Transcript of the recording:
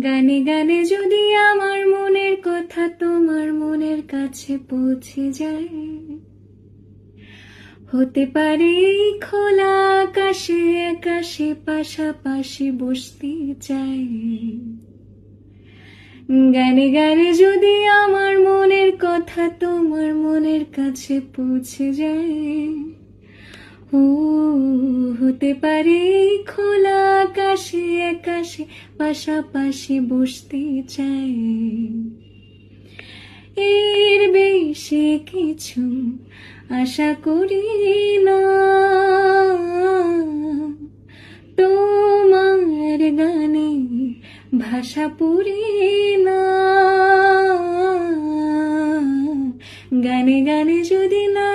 গানে গানে যদি আমার মনের কথা তোমার মনের কাছে পৌঁছে যায়, হতে পারে এই খোলা আকাশে আকাশে পাশাপাশি বসতে চাই। গানে গানে যদি আমার মনের কথা তোমার মনের কাছে পৌঁছে যায়, ও হতে পারে এই খোলা আকাশে আকাশে পাশাপাশি বসতে চাই। এর বেশি কিছু আশা করি না, তোমার গানে ভাষা পুরি না। গানে গানে যদি না